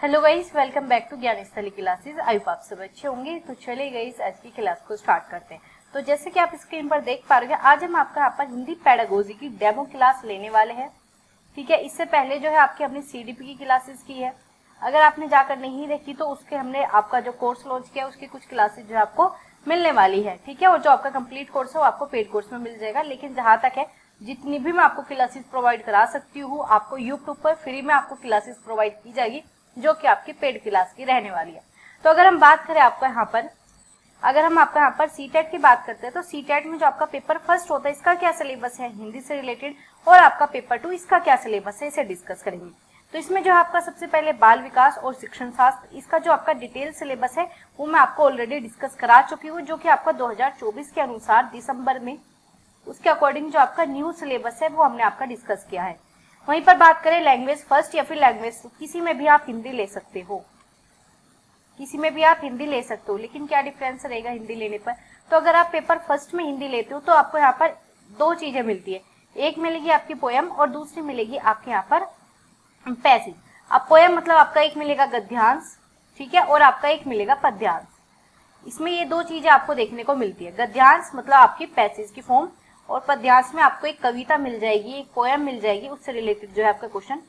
Hello guys, welcome back to Gyansthali classes. I hope आप सब अच्छे होंगे। तो चलिए गाइस, आज की क्लास को स्टार्ट करते हैं। तो जैसे कि आप स्क्रीन पर देख पा रहे हैं, आज हम आपका यहाँ पर हिंदी पेडागोजी की डेमो क्लास लेने वाले हैं। ठीक है, इससे पहले जो है आपकी अपनी सीडीपी की क्लासेस की है। अगर आपने जाकर नहीं देखी तो उसके हमने आपका जो कोर्स लॉन्च किया उसकी कुछ क्लासेस जो आपको मिलने वाली है। ठीक है, और जो आपका कंप्लीट कोर्स है वो आपको पेड कोर्स में मिल जाएगा। लेकिन जहां तक है, जितनी भी मैं आपको क्लासेस प्रोवाइड करा सकती हूँ, आपको यूट्यूब पर फ्री में आपको क्लासेस प्रोवाइड की जाएगी, जो कि आपकी पेड क्लास की रहने वाली है। तो अगर हम बात करें आपका यहाँ पर, अगर हम आपका यहाँ पर सीटेट की बात करते हैं, तो सीटेट में जो आपका पेपर फर्स्ट होता है, इसका क्या सिलेबस है हिंदी से रिलेटेड, और आपका पेपर 2 इसका क्या सिलेबस है, इसे डिस्कस करेंगे। तो इसमें जो आपका सबसे पहले बाल विकास और शिक्षण शास्त्र, इसका जो आपका डिटेल सिलेबस है वो मैं आपको ऑलरेडी डिस्कस करा चुकी हूँ, जो कि आपका 2024 के अनुसार दिसंबर में उसके अकॉर्डिंग जो आपका न्यू सिलेबस है वो हमने आपका डिस्कस किया है। वहीं पर बात करें लैंग्वेज फर्स्ट या फिर लैंग्वेज 2, किसी में भी आप हिंदी ले सकते हो, किसी में भी आप हिंदी ले सकते हो। लेकिन क्या डिफरेंस रहेगा हिंदी लेने पर? तो अगर आप पेपर फर्स्ट में हिंदी लेते हो तो आपको यहाँ पर दो चीजें मिलती है, एक मिलेगी आपकी पोयम और दूसरी मिलेगी आपके यहाँ पर पैसेज। अब पोयम मतलब आपका एक मिलेगा गद्यांश, ठीक है, और आपका एक मिलेगा पद्यांश। इसमें ये दो चीजें आपको देखने को मिलती है। गद्यांश मतलब आपकी पैसेज की फॉर्म, और पद्यांश में आपको एक कविता मिल जाएगी, एक पोयम मिल जाएगी, उससे रिलेटेड जो है आपके क्वेश्चन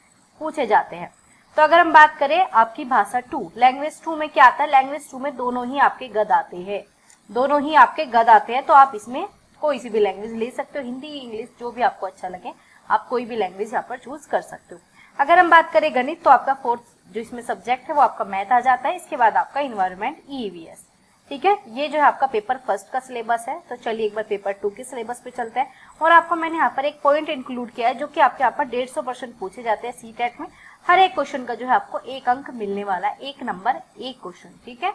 पूछे जाते हैं। तो अगर हम बात करें आपकी भाषा 2, लैंग्वेज 2 में क्या आता है? लैंग्वेज 2 में दोनों ही आपके गद आते हैं, दोनों ही आपके गद आते हैं। तो आप इसमें कोई सी भी लैंग्वेज ले सकते हो, हिंदी इंग्लिश जो भी आपको अच्छा लगे, आप कोई भी लैंग्वेज यहाँ पर चूज कर सकते हो। अगर हम बात करें गणित, तो आपका फोर्थ जो इसमें सब्जेक्ट है वो आपका मैथ आ जाता है। इसके बाद आपका इन्वायरमेंट ईवीएस। ठीक है, ये जो है आपका पेपर फर्स्ट का सिलेबस है। तो चलिए एक बार पेपर 2 के सिलेबस पे चलते हैं। और आपको मैंने यहाँ पर एक पॉइंट इंक्लूड किया है, जो कि आपके यहाँ पर 150% पूछे जाते हैं सीटेट में। हर एक क्वेश्चन का जो है आपको 1 अंक मिलने वाला है, 1 नंबर 1 क्वेश्चन। ठीक है,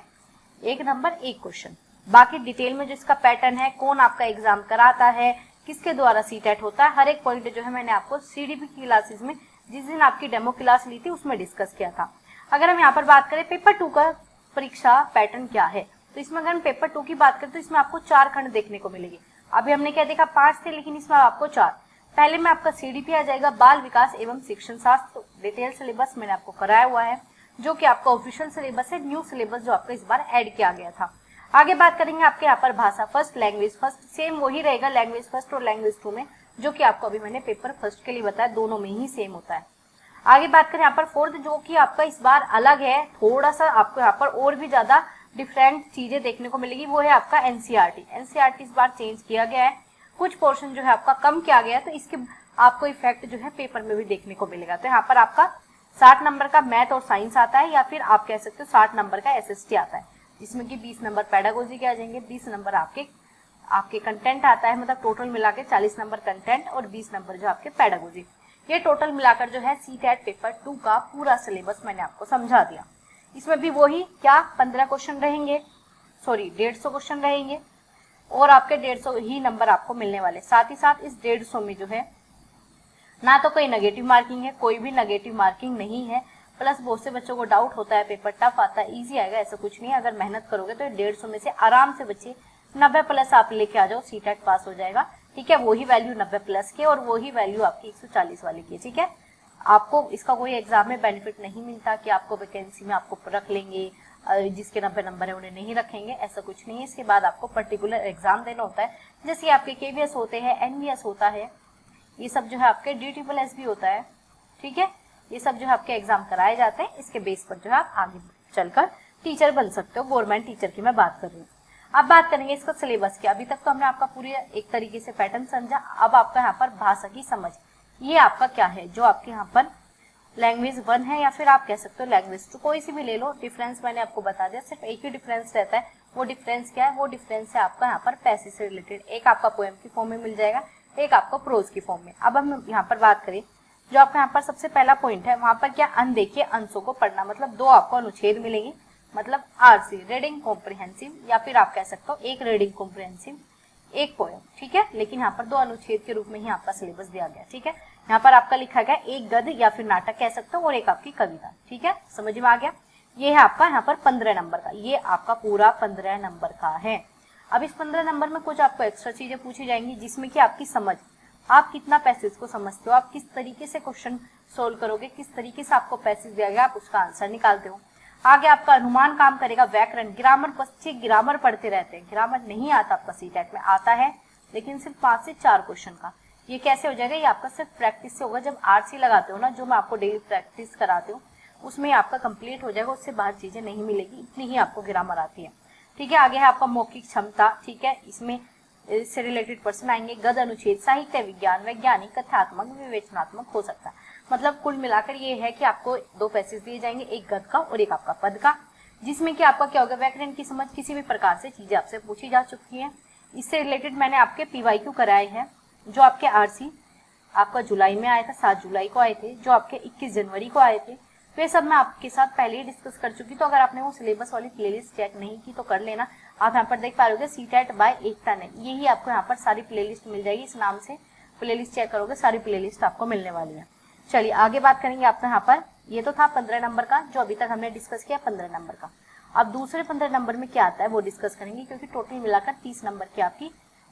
1 नंबर 1 क्वेश्चन। बाकी डिटेल में जो इसका पैटर्न है, कौन आपका एग्जाम कराता है, किसके द्वारा सीटेट होता है, हर एक पॉइंट जो है मैंने आपको सीडीपी की क्लासेस में जिस दिन आपकी डेमो क्लास ली थी उसमें डिस्कस किया था। अगर हम यहाँ पर बात करें पेपर 2 का परीक्षा पैटर्न क्या है, तो इसमें अगर हम पेपर 2 की बात करें तो इसमें आपको 4 खंड देखने को मिलेगी। अभी हमने क्या देखा, 5 थे, लेकिन इसमें आपको 4। पहले में आपका सीडीपी आ जाएगा, बाल विकास एवं शिक्षण शास्त्र। डिटेल सिलेबस मैंने आपको कराया हुआ है, जो कि आपका ऑफिशियल सिलेबस है, न्यू सिलेबस जो आपका इस बार ऐड किया गया था। आगे बात करेंगे आपके यहाँ पर भाषा फर्स्ट, लैंग्वेज फर्स्ट, सेम वही रहेगा लैंग्वेज फर्स्ट और लैंग्वेज 2 में, जो कि आपको अभी मैंने पेपर फर्स्ट के लिए बताया, दोनों में ही सेम होता है। आगे बात करें यहाँ पर फोर्थ, जो कि आपका इस बार अलग है, थोड़ा सा आपको यहाँ पर और भी ज्यादा डिफरेंट चीजें देखने को मिलेगी, वो है आपका एनसीईआरटी। एनसीईआरटी इस बार चेंज किया गया है, कुछ पोर्शन जो है आपका कम किया गया है, तो इसके आपको इफेक्ट जो है पेपर में भी देखने को मिलेगा। तो यहाँ पर आपका 60 नंबर का मैथ और साइंस आता है, या फिर आप कह सकते हो 60 नंबर का एसएसटी आता है, जिसमें कि 20 नंबर पेडागोजी के आ जाएंगे, 20 नंबर आपके कंटेंट आता है। मतलब टोटल मिला के 40 नंबर कंटेंट और 20 नंबर जो आपके पेडागोजी। ये टोटल मिलाकर जो है सीटेट पेपर 2 का पूरा सिलेबस मैंने आपको समझा दिया। इसमें भी वही क्या 15 क्वेश्चन रहेंगे, सॉरी 150 क्वेश्चन रहेंगे, और आपके 150 ही नंबर आपको मिलने वाले। साथ ही साथ इस 150 में जो है ना तो कोई नेगेटिव मार्किंग है, कोई भी नेगेटिव मार्किंग नहीं है। प्लस बहुत से बच्चों को डाउट होता है पेपर टफ आता है, इजी आएगा, ऐसा कुछ नहीं है। अगर मेहनत करोगे तो 150 में से आराम से बच्चे 90 प्लस आप लेके आ जाओ, सीटेट पास हो जाएगा। ठीक है, वही वैल्यू 90 प्लस की और वही वैल्यू आपकी 140 वाली की। ठीक है, आपको इसका कोई एग्जाम में बेनिफिट नहीं मिलता कि आपको वैकेंसी में आपको रख लेंगे, जिसके 90 नंबर है उन्हें नहीं रखेंगे, ऐसा कुछ नहीं है। इसके बाद आपको पर्टिकुलर एग्जाम देना होता है, जैसे आपके केवीएस होते हैं, एनवीएस होता है, ये सब जो है आपके DSSS भी होता है। ठीक है, ये सब जो है आपके एग्जाम कराए जाते हैं, इसके बेस पर जो है आप आगे चलकर टीचर बन सकते हो। गवर्नमेंट टीचर की मैं बात कर रही हूँ। अब बात करेंगे इसका सिलेबस की। अभी तक तो हमने आपका पूरी एक तरीके से पैटर्न समझा। अब आपका यहाँ पर भाषा की समझ, ये आपका क्या है, जो आपके यहाँ पर लैंग्वेज 1 है, या फिर आप कह सकते हो लैंग्वेज 2, कोई सी भी ले लो। डिफरेंस मैंने आपको बता दिया, सिर्फ एक ही डिफरेंस रहता है। वो डिफरेंस क्या है? वो डिफरेंस है आपका यहाँ पर पैसेज से रिलेटेड। एक आपका पोएम की फॉर्म में मिल जाएगा, एक आपको प्रोज की फॉर्म में। अब हम यहाँ पर बात करें, जो आपका यहाँ पर सबसे पहला पॉइंट है, वहां पर क्या अनदेखे अंशों को पढ़ना, मतलब 2 आपको अनुच्छेद मिलेंगे, मतलब RC रीडिंग कॉम्प्रिहेंसिव, या फिर आप कह सकते हो एक रीडिंग कॉम्प्रिहेंसिव, एक पोएम। ठीक है, लेकिन यहाँ पर 2 अनुच्छेद के रूप में ही आपका सिलेबस दिया गया। ठीक है, यहाँ पर आपका लिखा गया एक गद्य या फिर नाटक कह सकते हो, और एक आपकी कविता। ठीक है, समझ में आ गया। ये है आपका यहाँ पर 15 नंबर का, ये आपका पूरा 15 नंबर का है। अब इस 15 नंबर में कुछ आपको एक्स्ट्रा चीजें पूछी जाएंगी, जिसमें कि आपकी समझ, आप कितना पैसेज को समझते हो, आप किस तरीके से क्वेश्चन सोल्व करोगे, किस तरीके से आपको पैसेज दिया गया आप उसका आंसर निकालते हो। आगे आपका अनुमान काम करेगा, व्याकरण, ग्रामर, बच्चे ग्रामर पढ़ते रहते हैं, ग्रामर नहीं आता आपका सीटेट में, आता है लेकिन सिर्फ 5 से 4 क्वेश्चन का। ये कैसे हो जाएगा, ये आपका सिर्फ प्रैक्टिस से होगा। जब आरसी लगाते हो ना, जो मैं आपको डेली प्रैक्टिस कराती हूँ, उसमें आपका कंप्लीट हो जाएगा, उससे बाहर चीजें नहीं मिलेगी, इतनी ही आपको ग्रामर आती है। ठीक है, आगे है आपका मौखिक क्षमता। ठीक है, इसमें इससे रिलेटेड पर्सन आएंगे, गद्य, अनुच्छेद, साहित्य, विज्ञान, वैज्ञानिक, कथात्मक, विवेचनात्मक हो सकता है। मतलब कुल मिलाकर ये है कि आपको 2 पैसेज दिए जाएंगे, एक गद्य का और एक आपका पद का, जिसमें कि आपका क्या होगा, व्याकरण की समझ, किसी भी प्रकार से चीजें आपसे पूछी जा चुकी हैं। इससे रिलेटेड मैंने आपके पीवाईक्यू कराए हैं, जो आपके आरसी आपका जुलाई में आया था, 7 जुलाई को आए थे, जो आपके 21 जनवरी को आए थे। तो ये सब मैं आपके साथ पहले ही डिस्कस कर चुकी। तो अगर आपने वो सिलेबस वाली प्लेलिस्ट चेक नहीं की तो कर लेना। आप यहाँ पर देख पा रहे हो सीटेट बाय एकता ने, यही आपको यहाँ पर सारी प्लेलिस्ट मिल जाएगी। इस नाम से प्लेलिस्ट चेक करोगे, सारी प्लेलिस्ट आपको मिलने वाली है। चलिए आगे बात करेंगे आपका यहाँ पर, ये तो था 15 नंबर का जो अभी तक हमने डिस्कस किया 15 नंबर का। अब दूसरे 15 नंबर में क्या आता है वो डिस्कस करेंगे, क्योंकि टोटल मिलाकर 30 नंबर की आपकी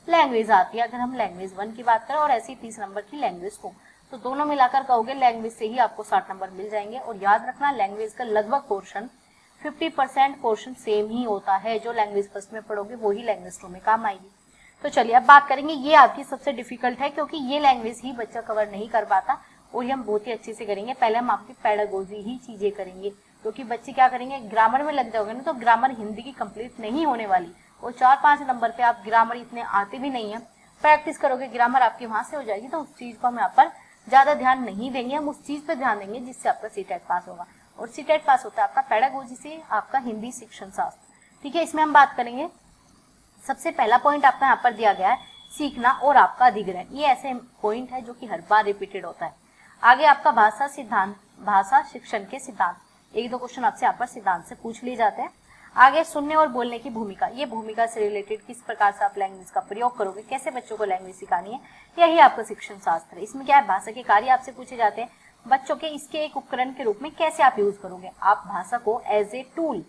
लैंग्वेज आती है। अगर हम लैंग्वेज 1 की बात करें और ऐसी 30 नंबर की लैंग्वेज 2, तो दोनों मिलाकर कहोगे लैंग्वेज से ही आपको 60 नंबर मिल जाएंगे। और याद रखना, लैंग्वेज का लगभग पोर्शन 50% पोर्शन सेम ही होता है। जो लैंग्वेज फर्स्ट में पढ़ोगे वही लैंग्वेज 2 में काम आएगी। तो चलिए अब बात करेंगे, ये आपकी सबसे डिफिकल्ट है, क्योंकि ये लैंग्वेज ही बच्चा कवर नहीं कर पाता, और ये हम बहुत ही अच्छे से करेंगे। पहले हम आपकी पेडागोजी ही चीजें करेंगे, क्योंकि बच्चे क्या करेंगे, ग्रामर में लग जाओगे ना, तो ग्रामर हिंदी की कंप्लीट नहीं होने वाली, और 4-5 नंबर पे आप ग्रामर इतने आते भी नहीं है। प्रैक्टिस करोगे, ग्रामर आपकी वहां से हो जाएगी, तो उस चीज को हम यहाँ पर ज्यादा ध्यान नहीं देंगे, हम उस चीज पे ध्यान देंगे जिससे आपका सीटेट पास होगा। और सीटेट पास होता है आपका पेडागोजी से, आपका हिंदी शिक्षण शास्त्र। ठीक है, इसमें हम बात करेंगे, सबसे पहला पॉइंट आपका यहाँ पर दिया गया है सीखना और आपका अधिग्रहण। ये ऐसे पॉइंट है जो कि हर बार रिपीटेड होता है। आगे आपका भाषा सिद्धांत, भाषा शिक्षण के सिद्धांत, 1-2 क्वेश्चन आपसे यहाँ पर सिद्धांत से पूछ लिए जाते हैं। आगे सुनने और बोलने की भूमिका, ये भूमिका से रिलेटेड किस प्रकार से आप लैंग्वेज का प्रयोग करोगे, कैसे बच्चों को लैंग्वेज सिखानी है, यही आपका शिक्षण शास्त्र है। इसमें क्या है, भाषा के कार्य आपसे पूछे जाते हैं, बच्चों के इसके एक उपकरण के रूप में कैसे आप यूज करोगे, आप भाषा को एज ए टूल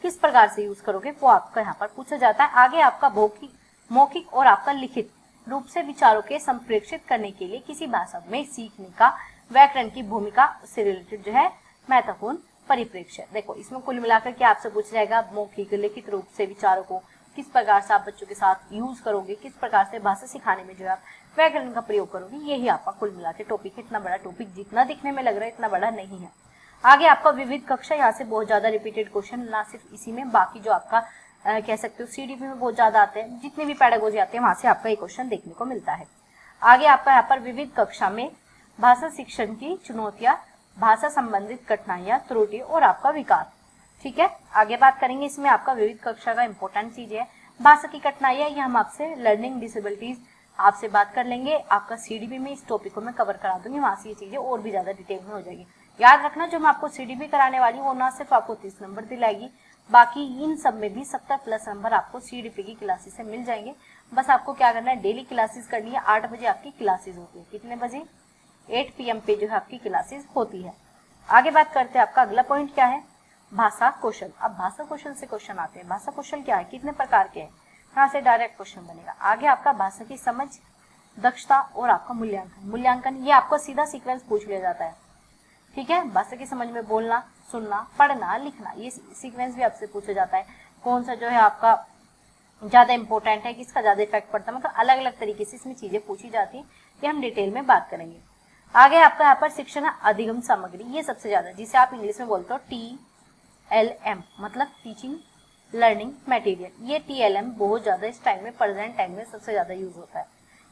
किस प्रकार से यूज करोगे, वो आपका यहाँ पर पूछा जाता है। आगे आपका मौखिक और आपका लिखित रूप से विचारों के संप्रेषित करने के लिए किसी भाषा में सीखने का व्याकरण की भूमिका से रिलेटेड जो है महत्वपूर्ण परिप्रेक्ष्य। देखो इसमें कुल मिलाकर के आपसे पूछा जाएगा, मौखिक लिखित रूप से विचारों को किस प्रकार से आप बच्चों के साथ यूज करोगे, किस प्रकार से भाषा सिखाने में जो है आप व्याकरण का प्रयोग करोगे, यही आपका कुल मिलाकर टॉपिक है। इतना बड़ा टॉपिक जितना दिखने में लग रहा है इतना बड़ा नहीं है। आगे आपका विविध कक्षा, यहाँ से बहुत ज्यादा रिपीटेड क्वेश्चन, ना सिर्फ इसी में, बाकी जो आपका कह सकते हो सीडीपी में बहुत ज्यादा आते हैं, जितने भी पेडागोजी आते हैं वहां से आपका ये क्वेश्चन देखने को मिलता है। आगे आपका यहाँ पर विविध कक्षा में भाषा शिक्षण की चुनौतियां, भाषा संबंधित कठिनाइयां, त्रुटि और आपका विकास। ठीक है, आगे बात करेंगे, इसमें आपका विविध कक्षा का इंपॉर्टेंट चीज है भाषा की कठिनाइयां। ये हम आपसे लर्निंग डिसेबिलिटीज आपसे बात कर लेंगे, आपका सीडीपी में इस टॉपिक को मैं कवर करा दूंगी, वहां से ये चीजें और भी ज्यादा डिटेल में हो जाएगी। याद रखना, जो मैं आपको सीडीपी कराने वाली हूँ वो ना सिर्फ आपको 30 नंबर दिलाएगी, बाकी इन सब में भी 70+ नंबर आपको सीडीपी की क्लासेस से मिल जाएंगे। बस आपको क्या करना है, डेली क्लासेस करनी है। 8 बजे आपकी क्लासेस होती है, कितने बजे, 8 PM पे जो है आपकी क्लासेस होती है। आगे बात करते हैं, आपका अगला पॉइंट क्या है, भाषा कौशल। अब भाषा कौशल से क्वेश्चन आते हैं, भाषा कौशल क्या है, कितने प्रकार के हैं, यहाँ से डायरेक्ट क्वेश्चन बनेगा। आगे आपका भाषा की समझ, दक्षता और आपका मूल्यांकन, ये आपको सीधा सीक्वेंस पूछ लिया जाता है। ठीक है, भाषा की समझ में बोलना, सुनना, पढ़ना, लिखना, ये सीक्वेंस भी आपसे पूछा जाता है। कौन सा जो है आपका ज्यादा इंपॉर्टेंट है, किसका ज्यादा इफेक्ट पड़ता है, मतलब अलग अलग तरीके से इसमें चीजें पूछी जाती है, ये हम डिटेल में बात करेंगे। आगे आपका यहाँ पर शिक्षण अधिगम सामग्री, ये सबसे ज्यादा, जिसे आप इंग्लिश में बोलते हो TLM, मतलब टीचिंग लर्निंग मटेरियल। ये TLM बहुत ज्यादा इस टाइम में, प्रेजेंट टाइम में सबसे ज्यादा यूज होता है,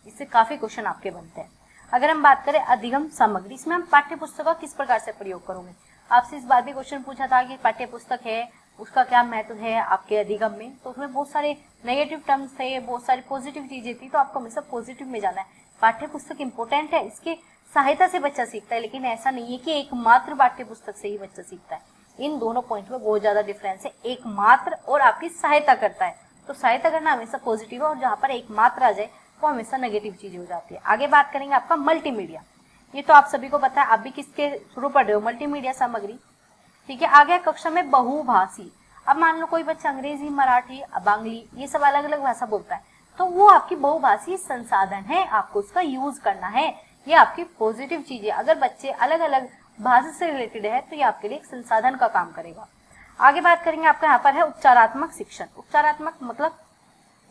इससे काफी क्वेश्चन आपके बनते हैं। अगर हम बात करें अधिगम सामग्री, इसमें हम पाठ्य पुस्तक का किस प्रकार से प्रयोग करोगे, आपसे इस बार भी क्वेश्चन पूछा था कि पाठ्य पुस्तक है उसका क्या महत्व है आपके अधिगम में, तो उसमें बहुत सारे नेगेटिव टर्म्स थे, बहुत सारी पॉजिटिव चीजें थी, तो आपको हमेशा पॉजिटिव में जाना है। पाठ्य पुस्तक इंपॉर्टेंट है, इसके सहायता से बच्चा सीखता है, लेकिन ऐसा नहीं है कि एकमात्र पाठ्य पुस्तक से ही बच्चा सीखता है। इन दोनों पॉइंट में बहुत ज्यादा डिफरेंस है, एकमात्र और आपकी सहायता करता है, तो सहायता करना हमेशा पॉजिटिव है, और जहाँ पर एकमात्र आ जाए वो हमेशा नेगेटिव चीज हो जाती है। आगे बात करेंगे आपका मल्टीमीडिया, ये तो आप सभी को पता है, आप भी किसके थ्रू पढ़ रहे हो, मल्टीमीडिया सामग्री। ठीक है, आगे कक्षा में बहुभाषी, अब मान लो कोई बच्चा अंग्रेजी, मराठी, बांग्ली, ये सब अलग अलग भाषा बोलता है, तो वो आपकी बहुभाषी संसाधन है, आपको उसका यूज करना है। ये आपकी पॉजिटिव चीज है। अगर बच्चे अलग अलग भाषा से रिलेटेड है तो ये आपके लिए एक संसाधन का काम करेगा। आगे बात करेंगे, आपका यहाँ पर है उपचारात्मक शिक्षण। उपचारात्मक मतलब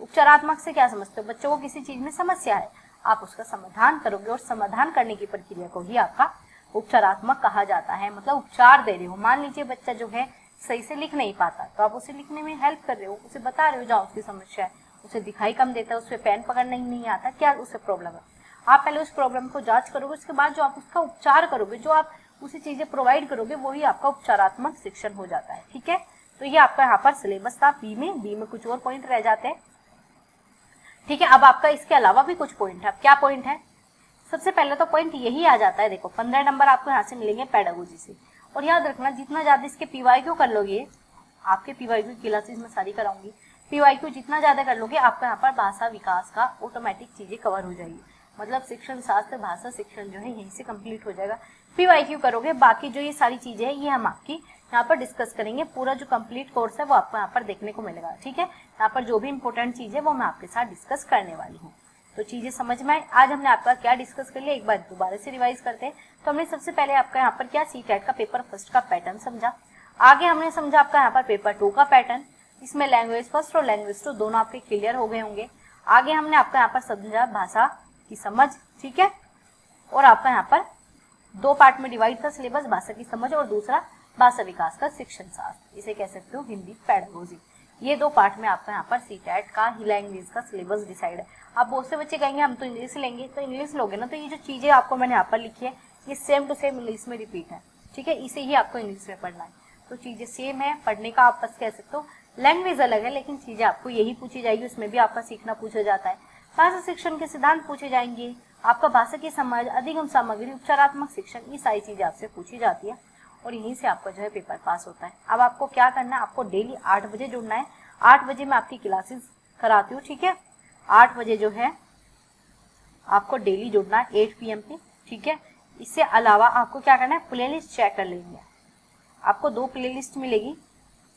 उपचारात्मक से क्या समझते हो? बच्चों को किसी चीज में समस्या है, आप उसका समाधान करोगे और समाधान करने की प्रक्रिया को ही आपका उपचारात्मक कहा जाता है। मतलब उपचार दे रहे हो। मान लीजिए बच्चा जो है सही से लिख नहीं पाता, तो आप उसे लिखने में हेल्प कर रहे हो, उसे बता रहे हो जहाँ उसकी समस्या है। उसे दिखाई कम देता है, उसे पेन पकड़ना ही नहीं आता, क्या उसे प्रॉब्लम है? आप पहले उस प्रॉब्लम को जांच करोगे, उसके बाद जो आप उसका उपचार करोगे, जो आप उसे चीजें प्रोवाइड करोगे, वही आपका उपचारात्मक शिक्षण हो जाता है। ठीक है, तो ये आपका यहाँ पर सिलेबस था बी में कुछ और पॉइंट रह जाते हैं। ठीक है, अब आपका इसके अलावा भी कुछ पॉइंट है। क्या पॉइंट है? सबसे पहले तो पॉइंट यही आ जाता है, देखो 15 नंबर आपको यहाँ से मिलेंगे पेडागोजी से। और याद रखना, जितना ज्यादा इसके पीवाईक्यू कर लोगे, आपके पीवाईक्यू की क्लासेस में सारी कराऊंगी, पीवाईक्यू जितना ज्यादा कर लोगे, आपका यहाँ पर भाषा विकास का ऑटोमेटिक चीजें कवर हो जाएगी। मतलब शिक्षण शास्त्र, भाषा शिक्षण जो है यहीं से कंप्लीट हो जाएगा। पीवाईक्यू करोगे, बाकी जो ये सारी चीजें हैं ये हम आपकी यहाँ पर डिस्कस करेंगे। पूरा जो कंप्लीट कोर्स है वो आपको यहाँ पर देखने को मिलेगा। ठीक है, यहाँ पर जो भी इंपॉर्टेंट चीज है वो मैं आपके साथ डिस्कस करने वाली हूँ। तो चीजें समझ में आए? आज हमने आपका क्या डिस्कस कर लिया, एक बार दोबारा से रिवाइज करते हैं। तो हमने सबसे पहले आपका यहाँ पर क्या सीटेट का पेपर फर्स्ट का पैटर्न समझा। आगे हमने समझा आपका यहाँ पर पेपर 2 का पैटर्न, इसमें लैंग्वेज फर्स्ट और लैंग्वेज 2 दोनों आपके क्लियर हो गए होंगे। आगे हमने आपका यहाँ पर समझा भाषा की समझ। ठीक है, और आपका यहाँ पर 2 पार्ट में डिवाइड था सिलेबस, भाषा की समझ और दूसरा भाषा विकास का शिक्षण शास्त्र, इसे कह सकते हो हिंदी पेडागोजी। ये 2 पार्ट में आपका यहाँ पर सीटेट का ही लैंग्वेज का सिलेबस डिसाइड है। अब बहुत से बच्चे कहेंगे हम तो इंग्लिश लेंगे, तो इंग्लिश लोगे ना तो ये जो चीजें आपको मैंने यहाँ पर लिखी है ये सेम टू सेम इंग्लिश में रिपीट है। ठीक है, इसे ही आपको इंग्लिश में पढ़ना है, तो चीजें सेम है, पढ़ने का आप बस कह सकते हो। लैंग्वेज अलग है लेकिन चीजें आपको यही पूछी जाएगी, उसमें भी आपका सीखना पूछा जाता है। भाषा शिक्षण के सिद्धांत पूछे जाएंगे, आपका भाषा की समझ, अधिगम सामग्री, उपचारात्मक शिक्षण, ये सारी चीजें आपसे पूछी जाती है और यहीं से आपका जो है पेपर पास होता है। अब आपको क्या करना है, आपको डेली 8 बजे जुड़ना है। 8 बजे मैं आपकी क्लासेस कराती हूँ। ठीक है, 8 बजे जो है आपको डेली जुड़ना है 8 PM पे। ठीक है, इससे अलावा आपको क्या करना है, प्लेलिस्ट चेक कर लेनी है। आपको 2 प्लेलिस्ट मिलेगी,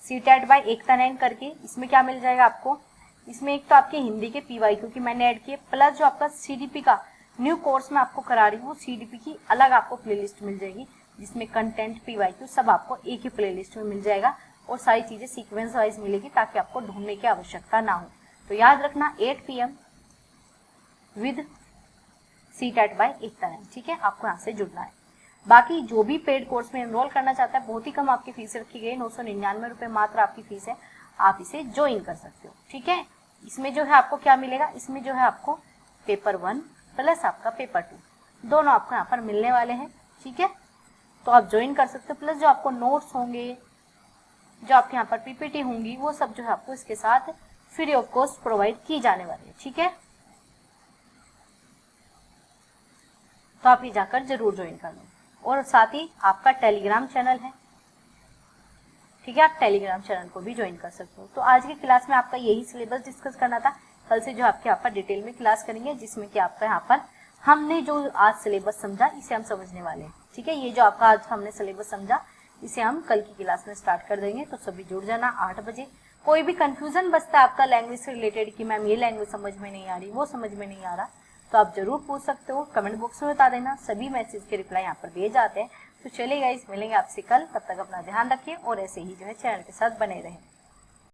सीटेट बाय एकता नैन करके। इसमें क्या मिल जाएगा आपको, इसमें एक तो आपके हिंदी के पीवाईक्यू की मैंने ऐड किए, प्लस जो आपका CDP का न्यू कोर्स में आपको करा रही हूँ, CDP की अलग आपको प्लेलिस्ट मिल जाएगी, जिसमें कंटेंट पीवाईक्यू सब आपको एक ही प्लेलिस्ट में मिल जाएगा और सारी चीजें सीक्वेंस वाइज मिलेगी ताकि आपको ढूंढने की आवश्यकता ना हो। तो याद रखना 8 PM विद सीटेट बाय एकता नैन। ठीक है, आपको यहाँ से जुड़ना है। बाकी जो भी पेड कोर्स में एनरोल करना चाहता है, बहुत ही कम आपकी फीस रखी गई, 999 रुपये मात्र आपकी फीस है, आप इसे ज्वाइन कर सकते हो। ठीक है, इसमें जो है आपको क्या मिलेगा, इसमें जो है आपको पेपर 1 प्लस आपका पेपर 2 दोनों आपको यहाँ पर मिलने वाले हैं। ठीक है, तो आप ज्वाइन कर सकते हो। प्लस जो आपको नोट्स होंगे, जो आपके यहाँ पर PPT होंगी, वो सब जो है आपको इसके साथ फ्री ऑफ कॉस्ट प्रोवाइड की जाने वाली है। ठीक है, तो आप ये जाकर जरूर ज्वाइन कर लो। और साथ ही आपका टेलीग्राम चैनल है। ठीक है, आप टेलीग्राम चैनल को भी ज्वाइन कर सकते हो। तो आज की क्लास में आपका यही सिलेबस डिस्कस करना था। कल से जो आपके यहाँ पर डिटेल में क्लास करेंगे, जिसमें कि आपका यहाँ पर हमने जो आज सिलेबस समझा इसे हम समझने वाले हैं। ठीक है, ये जो आपका आज हमने सिलेबस समझा इसे हम कल की क्लास में स्टार्ट कर देंगे। तो सभी जुड़ जाना 8 बजे। कोई भी कंफ्यूजन बचता है आपका लैंग्वेज से रिलेटेड कि मैम ये लैंग्वेज समझ में नहीं आ रही, वो समझ में नहीं आ रहा, तो आप जरूर पूछ सकते हो, कमेंट बॉक्स में बता देना। सभी मैसेज के रिप्लाई यहाँ पर दिए जाते हैं। तो चलिए गाइस, मिलेंगे आपसे कल, तब तक अपना ध्यान रखिए और ऐसे ही जो है चैनल के साथ बने रहें।